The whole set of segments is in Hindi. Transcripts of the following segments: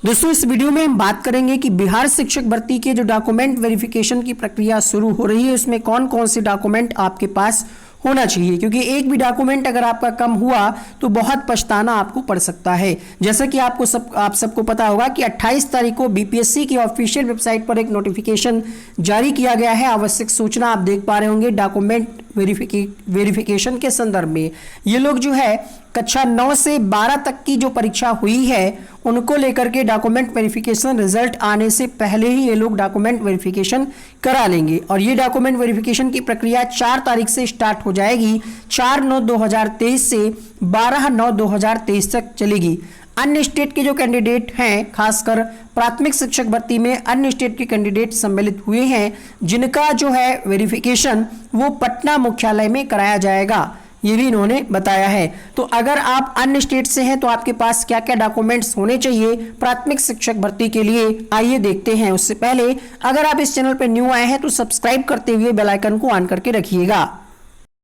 दोस्तों इस वीडियो में हम बात करेंगे कि बिहार शिक्षक भर्ती के जो डॉक्यूमेंट वेरिफिकेशन की प्रक्रिया शुरू हो रही है उसमें कौन कौन से डॉक्यूमेंट आपके पास होना चाहिए, क्योंकि एक भी डॉक्यूमेंट अगर आपका कम हुआ तो बहुत पछताना आपको पड़ सकता है। जैसा कि आप सबको पता होगा कि 28 तारीख को बीपीएससी की ऑफिशियल वेबसाइट पर एक नोटिफिकेशन जारी किया गया है। आवश्यक सूचना आप देख पा रहे होंगे डॉक्यूमेंट वेरिफिकेशन के संदर्भ में। ये लोग जो है कक्षा 9 से 12 तक की जो परीक्षा हुई है उनको लेकर के डॉक्यूमेंट वेरिफिकेशन रिजल्ट आने से पहले ही ये लोग डॉक्यूमेंट वेरिफिकेशन करा लेंगे और ये डॉक्यूमेंट वेरिफिकेशन की प्रक्रिया 4 तारीख से स्टार्ट हो जाएगी। 4/9/2023 से 12/9/2023 तक चलेगी। अन्य स्टेट के जो कैंडिडेट हैं, खासकर प्राथमिक शिक्षक भर्ती में अन्य स्टेट के कैंडिडेट सम्मिलित हुए हैं, जिनका जो है वेरिफिकेशन वो पटना मुख्यालय में कराया जाएगा, ये भी इन्होंने बताया है। तो अगर आप अन्य स्टेट से हैं तो आपके पास क्या क्या डॉक्यूमेंट्स होने चाहिए प्राथमिक शिक्षक भर्ती के लिए, आइए देखते हैं। उससे पहले अगर आप इस चैनल पर न्यू आए हैं तो सब्सक्राइब करते हुए बेल आइकन को ऑन करके रखिएगा।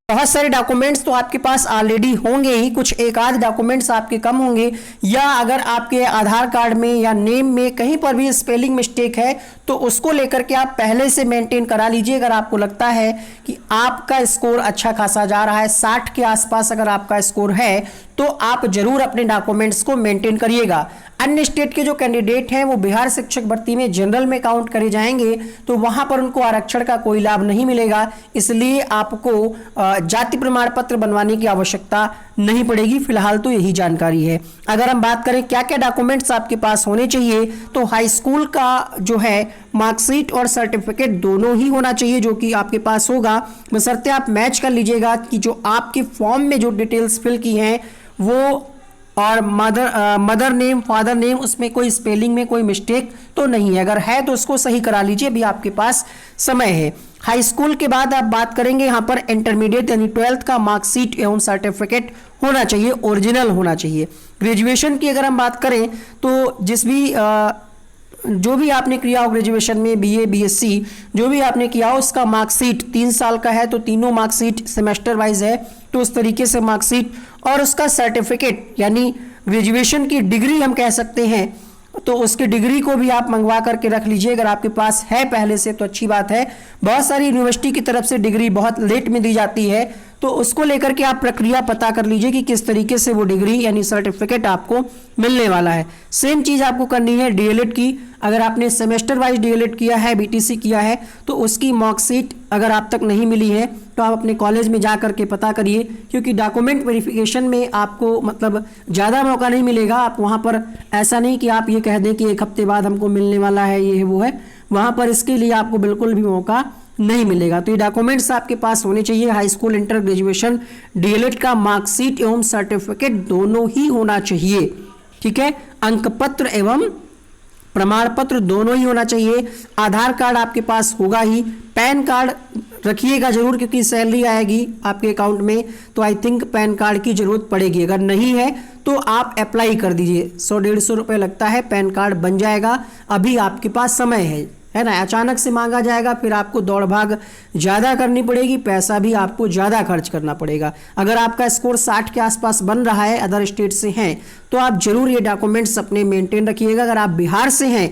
बहुत सारे डॉक्यूमेंट्स तो आपके पास ऑलरेडी होंगे ही, कुछ एक आध डॉक्यूमेंट्स आपके कम होंगे, या अगर आपके आधार कार्ड में या नेम में कहीं पर भी स्पेलिंग मिस्टेक है तो उसको लेकर के आप पहले से मेंटेन करा लीजिए। अगर आपको लगता है कि आपका स्कोर अच्छा खासा जा रहा है, 60 के आसपास अगर आपका स्कोर है तो आप जरूर अपने डॉक्यूमेंट्स को मेंटेन करिएगा। अन्य स्टेट के जो कैंडिडेट हैं वो बिहार शिक्षक भर्ती में जनरल में काउंट करे जाएंगे तो वहां पर उनको आरक्षण का कोई लाभ नहीं मिलेगा, इसलिए आपको जाति प्रमाण पत्र बनवाने की आवश्यकता नहीं पड़ेगी। फिलहाल तो यही जानकारी है। अगर हम बात करें क्या क्या डॉक्यूमेंट्स आपके पास होने चाहिए तो हाई स्कूल का जो है मार्कशीट और सर्टिफिकेट दोनों ही होना चाहिए, जो कि आपके पास होगा। बशर्ते आप मैच कर लीजिएगा कि जो आपके फॉर्म में जो डिटेल्स फिल की हैं वो और मदर नेम फादर नेम उसमें कोई स्पेलिंग में कोई मिस्टेक तो नहीं है। अगर है तो उसको सही करा लीजिए, अभी आपके पास समय है। हाई स्कूल के बाद आप बात करेंगे यहाँ पर इंटरमीडिएट यानी 12th का मार्कशीट एवं सर्टिफिकेट होना चाहिए, ओरिजिनल होना चाहिए। ग्रेजुएशन की अगर हम बात करें तो जो भी आपने किया हो ग्रेजुएशन में, बीए बीएससी जो भी आपने किया हो, उसका मार्कशीट 3 साल का है तो तीनों मार्कशीट सेमेस्टर वाइज है तो उस तरीके से मार्कशीट, और उसका सर्टिफिकेट यानी ग्रेजुएशन की डिग्री हम कह सकते हैं तो उसकी डिग्री को भी आप मंगवा करके रख लीजिए। अगर आपके पास है पहले से तो अच्छी बात है। बहुत सारी यूनिवर्सिटी की तरफ से डिग्री बहुत लेट में दी जाती है तो उसको लेकर के आप प्रक्रिया पता कर लीजिए कि किस तरीके से वो डिग्री यानी सर्टिफिकेट आपको मिलने वाला है। सेम चीज़ आपको करनी है डीएलएड की। अगर आपने सेमेस्टर वाइज डीएलएड किया है, बीटीसी किया है तो उसकी मार्कशीट अगर आप तक नहीं मिली है तो आप अपने कॉलेज में जा करके पता करिए, क्योंकि डॉक्यूमेंट वेरिफिकेशन में आपको मतलब ज़्यादा मौका नहीं मिलेगा। आप वहाँ पर ऐसा नहीं कि आप ये कह दें कि 1 हफ्ते बाद हमको मिलने वाला है, ये है वो है, वहाँ पर इसके लिए आपको बिल्कुल भी मौका नहीं मिलेगा। तो ये डॉक्यूमेंट्स आपके पास होने चाहिए। High school, inter, graduation, DElEd का मार्कशीट एवं सर्टिफिकेट दोनों ही होना चाहिए, ठीक है। अंक पत्र एवं प्रमाण पत्र दोनों ही होना चाहिए। आधार कार्ड आपके पास होगा ही। पैन कार्ड रखिएगा जरूर, क्योंकि सैलरी आएगी आपके अकाउंट में तो आई थिंक पैन कार्ड की जरूरत पड़ेगी। अगर नहीं है तो आप अप्लाई कर दीजिए, 100-150 रुपये लगता है, पैन कार्ड बन जाएगा। अभी आपके पास समय है ना। अचानक से मांगा जाएगा फिर आपको दौड़ भाग ज़्यादा करनी पड़ेगी, पैसा भी आपको ज़्यादा खर्च करना पड़ेगा। अगर आपका स्कोर 60 के आसपास बन रहा है, अदर स्टेट से हैं, तो आप जरूर ये डॉक्यूमेंट्स अपने मेंटेन रखिएगा। अगर आप बिहार से हैं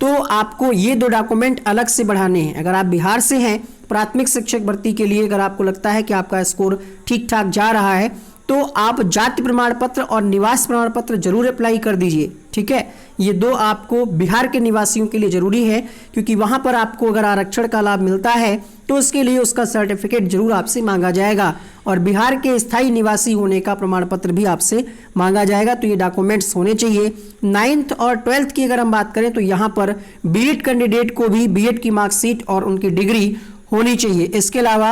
तो आपको ये 2 डॉक्यूमेंट अलग से बढ़ाने हैं। अगर आप बिहार से हैं प्राथमिक शिक्षक भर्ती के लिए, अगर आपको लगता है कि आपका स्कोर ठीक ठाक जा रहा है तो आप जाति प्रमाण पत्र और निवास प्रमाण पत्र जरूर अप्लाई कर दीजिए, ठीक है। ये 2 आपको बिहार के निवासियों के लिए जरूरी है, क्योंकि वहां पर आपको अगर आरक्षण का लाभ मिलता है तो उसके लिए उसका सर्टिफिकेट जरूर आपसे मांगा जाएगा और बिहार के स्थायी निवासी होने का प्रमाण पत्र भी आपसे मांगा जाएगा। तो ये डॉक्यूमेंट्स होने चाहिए। 9th और 12th की अगर हम बात करें तो यहाँ पर बीएड कैंडिडेट को भी बीएड की मार्कशीट और उनकी डिग्री होनी चाहिए। इसके अलावा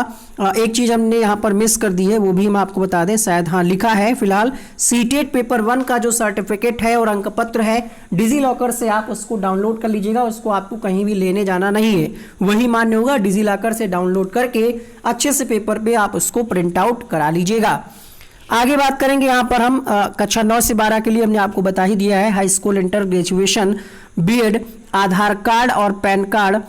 एक चीज़ हमने यहाँ पर मिस कर दी है, वो भी हम आपको बता दें, शायद हाँ लिखा है फिलहाल, सीटेट पेपर 1 का जो सर्टिफिकेट है और अंक पत्र है, डिजी लॉकर से आप उसको डाउनलोड कर लीजिएगा। उसको आपको कहीं भी लेने जाना नहीं है, वही मान्य होगा। डिजी लॉकर से डाउनलोड करके अच्छे से पेपर पे आप उसको प्रिंट आउट करा लीजिएगा। आगे बात करेंगे यहाँ पर हम कक्षा 9 से 12 के लिए हमने आपको बता ही दिया है। High school, inter, graduation, B Ed, Aadhaar card और पैन कार्ड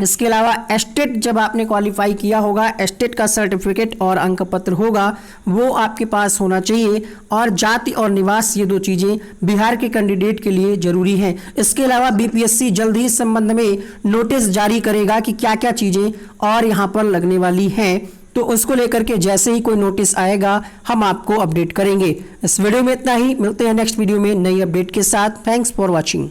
इसके अलावा एस्टेट जब आपने क्वालिफाई किया होगा, एस्टेट का सर्टिफिकेट और अंक पत्र होगा वो आपके पास होना चाहिए। और जाति और निवास, ये 2 चीज़ें बिहार के कैंडिडेट के लिए जरूरी हैं। इसके अलावा बीपीएससी जल्द ही इस संबंध में नोटिस जारी करेगा कि क्या क्या चीज़ें और यहाँ पर लगने वाली हैं, तो उसको लेकर के जैसे ही कोई नोटिस आएगा हम आपको अपडेट करेंगे। इस वीडियो में इतना ही, मिलते हैं नेक्स्ट वीडियो में नई अपडेट के साथ। Thanks for watching.